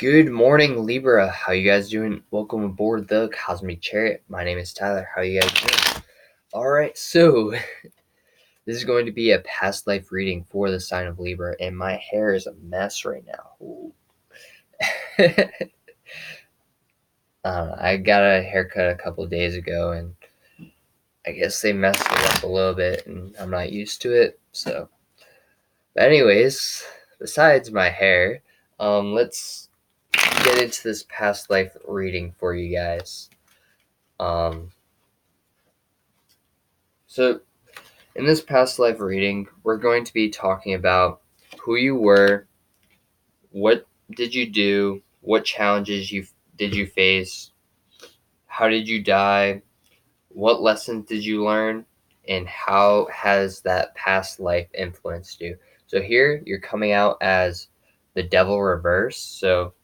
Good morning, Libra. How you guys doing? Welcome aboard the Cosmic Chariot. My name is Tyler. How you guys doing? All right, so this is going to be a past life reading for the sign of Libra, and my hair is a mess right now. Ooh. I got a haircut a couple of days ago, and I guess they messed it up a little bit, and I'm not used to it. But anyways, besides my hair, let's get into this past life reading for you guys. So in this past life reading, we're going to be talking about who you were, what did you do, what challenges did you face, how did you die, what lessons did you learn, and how has that past life influenced you. So here you're coming out as the devil reverse. So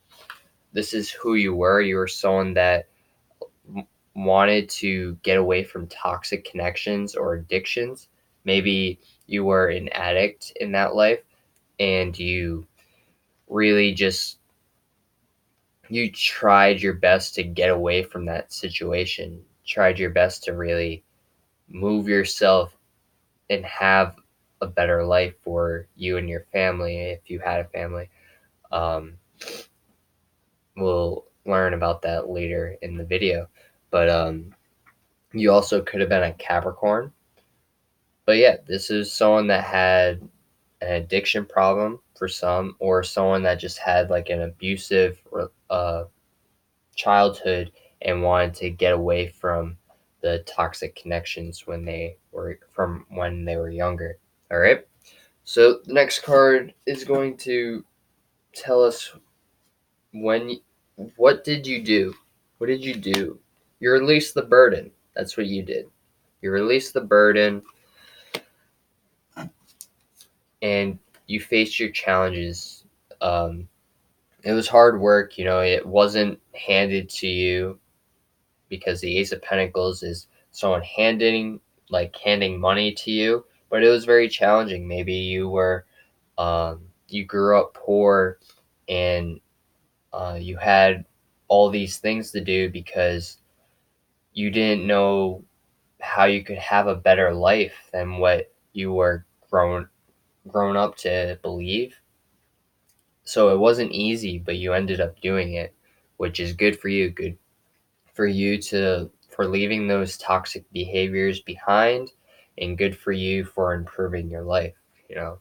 this is who you were. You were someone that wanted to get away from toxic connections or addictions. Maybe you were an addict in that life and you really just you tried your best to get away from that situation, tried your best to really move yourself and have a better life for you and your family if you had a family. um, we'll learn about that later in the video, but you also could have been a Capricorn. But yeah, this is someone that had an addiction problem for some, or someone that just had like an abusive childhood and wanted to get away from the toxic connections when they were younger. All right. So the next card is going to tell us when what did you do? What did you do? You released the burden. That's what you did. You released the burden and you faced your challenges. It was hard work, it wasn't handed to you because the Ace of Pentacles is someone handing money to you, but it was very challenging. Maybe you grew up poor and you had all these things to do because you didn't know how you could have a better life than what you were grown up to believe. So it wasn't easy, but you ended up doing it, which is good for you. Good for you for leaving those toxic behaviors behind, and good for you for improving your life. You know,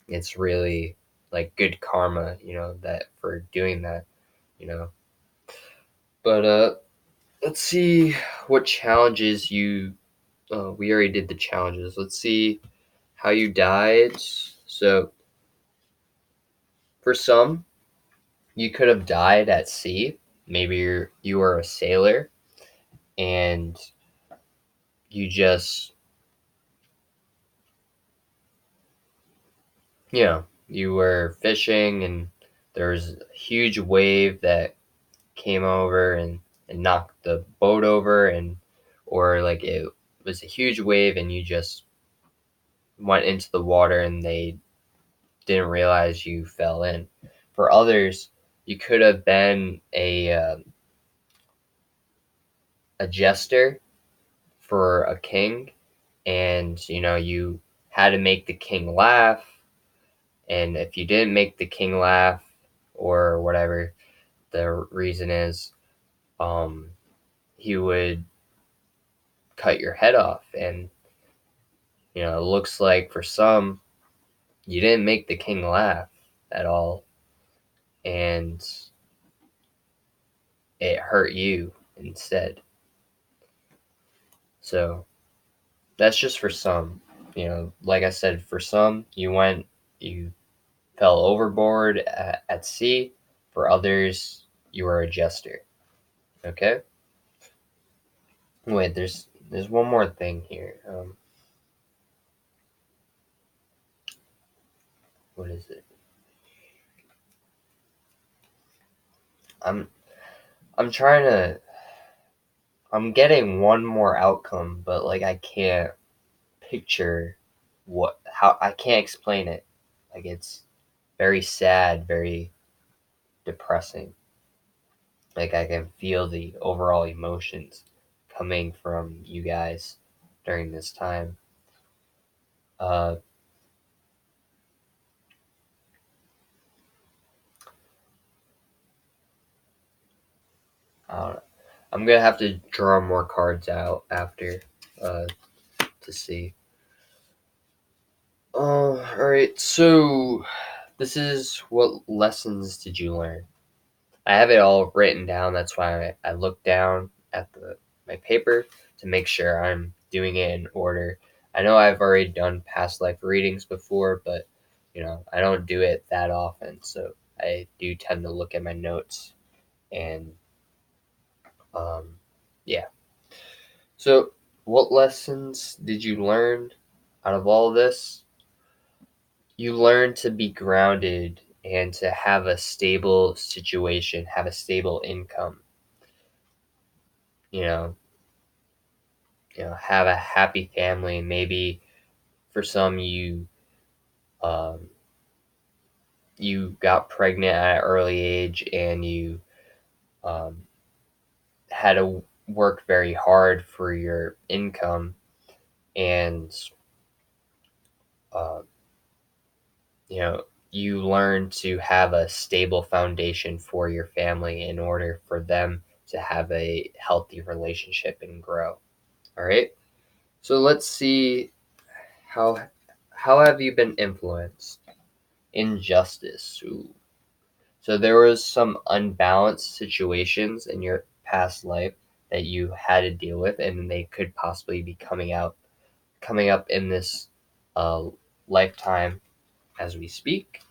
it's really like good karma, that for doing that, you know. But let's see what challenges you we already did the challenges. Let's see how you died. So for some, you could have died at sea. Maybe you were a sailor and you just, you were fishing and there was a huge wave that came over and knocked the boat over, or like it was a huge wave and you just went into the water and they didn't realize you fell in. For others, you could have been a jester for a king, and you had to make the king laugh, and if you didn't make the king laugh or whatever the reason is, um he would cut your head off. And it looks like for some you didn't make the king laugh at all, and it hurt you instead. So that's just for some. Like I said, for some you fell overboard at sea. For others, you were a jester. Okay. Wait, there's one more thing here. What is it? I'm I'm trying to. I'm getting one more outcome, but like I can't picture how I can't explain it. Like it's very sad, very depressing. Like, I can feel the overall emotions coming from you guys during this time. Uh, I don't know. I'm gonna have to draw more cards out after uh, to see. Alright, so this is what lessons did you learn? I have it all written down. That's why I look down at my paper to make sure I'm doing it in order. I know I've already done past life readings before, but I don't do it that often, so I do tend to look at my notes and um, yeah. So, what lessons did you learn out of all this? You learn to be grounded and to have a stable situation, have a stable income. You know, have a happy family. Maybe for some um, you got pregnant at an early age and you um, had to work very hard for your income, and uh, you know you learn to have a stable foundation for your family in order for them to have a healthy relationship and grow. All right. So let's see how how have you been influenced? Injustice. Ooh. So there was some unbalanced situations in your past life that you had to deal with, and they could possibly be coming up in this uh, lifetime as we speak.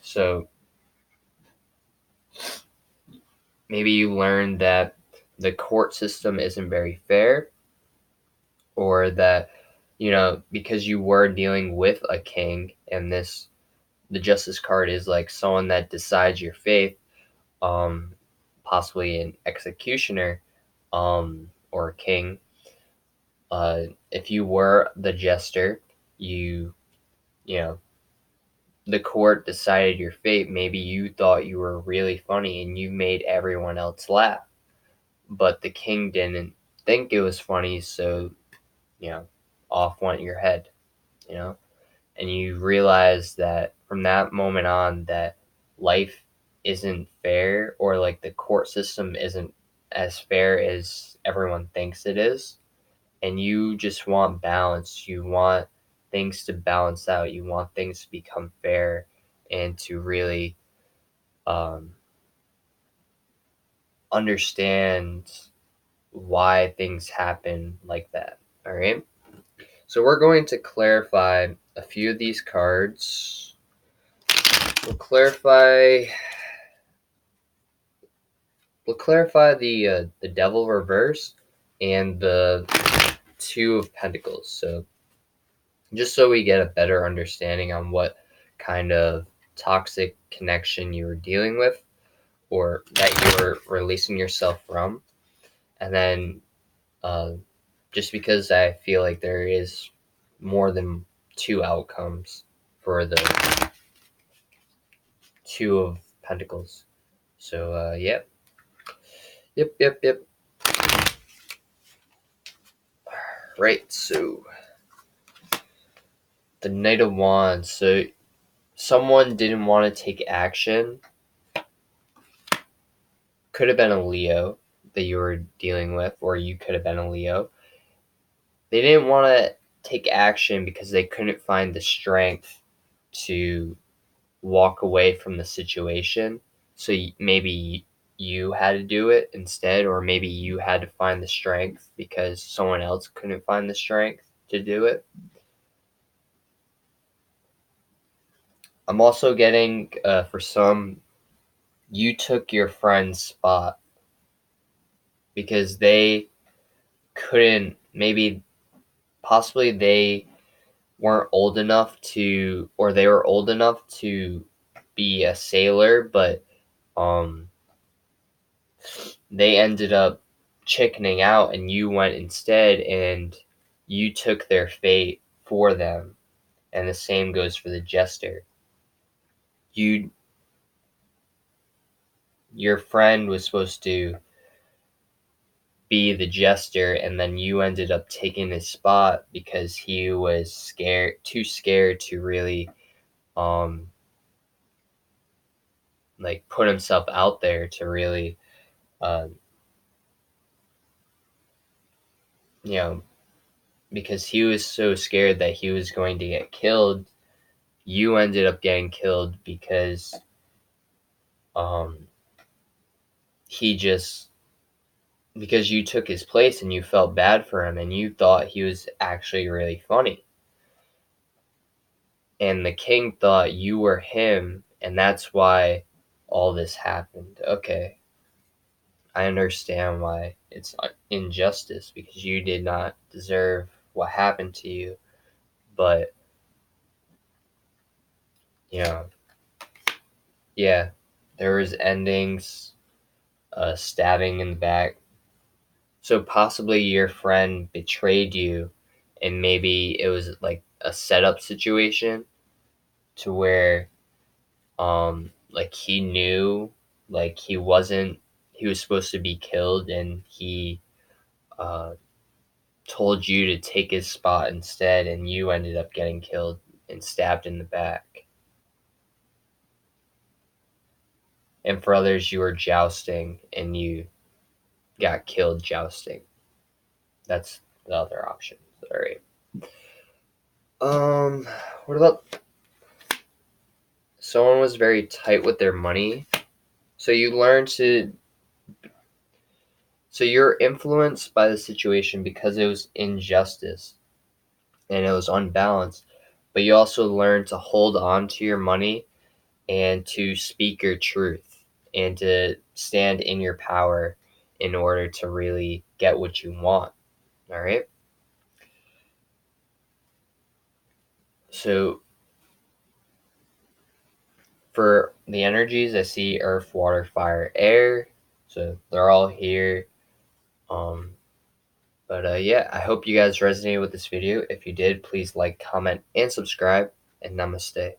So maybe you learned that the court system isn't very fair, or that because you were dealing with a king, and the justice card is like someone that decides your fate, um, possibly an executioner, or a king. If you were the jester, you you know the court decided your fate. Maybe you thought you were really funny and you made everyone else laugh, but the king didn't think it was funny, so you know off went your head. You know, and you realize that from that moment on that life isn't fair, or like the court system isn't as fair as everyone thinks it is, and you just want balance. You want things to balance out. You want things to become fair and to really um, understand why things happen like that. All right. So we're going to clarify a few of these cards. We'll clarify. We'll clarify the Devil reverse and the Two of Pentacles. So just so we get a better understanding on what kind of toxic connection you were dealing with, or that you were releasing yourself from. And then uh, just because I feel like there is more than two outcomes for the Two of Pentacles. So, yep. Yep, yep, yep. Right, so the Knight of Wands. So someone didn't want to take action. Could have been a Leo that you were dealing with, or you could have been a Leo. They didn't want to take action because they couldn't find the strength to walk away from the situation. So maybe you had to do it instead, or maybe you had to find the strength because someone else couldn't find the strength to do it. I'm also getting, for some, you took your friend's spot because they couldn't, maybe possibly they weren't old enough to, or they were old enough to be a sailor, but um they ended up chickening out and you went instead, and you took their fate for them. And the same goes for the jester. You your friend was supposed to be the jester, and then you ended up taking his spot because he was too scared to really um like put himself out there to really uh, you know, because he was so scared that he was going to get killed. You ended up getting killed because um he just because you took his place and you felt bad for him and you thought he was actually really funny. And the king thought you were him, and that's why all this happened. Okay, I understand why it's injustice because you did not deserve what happened to you. But, you know, yeah, there was endings, stabbing in the back. So possibly your friend betrayed you, and maybe it was like a setup situation to where like he knew like he was supposed to be killed, and he uh told you to take his spot instead, and you ended up getting killed and stabbed in the back. And for others, you were jousting and you got killed jousting. That's the other option. All right. What about someone was very tight with their money? So you learn to so you're influenced by the situation because it was injustice and it was unbalanced, but you also learn to hold on to your money and to speak your truth and to stand in your power in order to really get what you want. All right. So for the energies, I see earth, water, fire, air. So they're all here. Um, but yeah, I hope you guys resonated with this video. If you did, please like, comment, and subscribe. And namaste.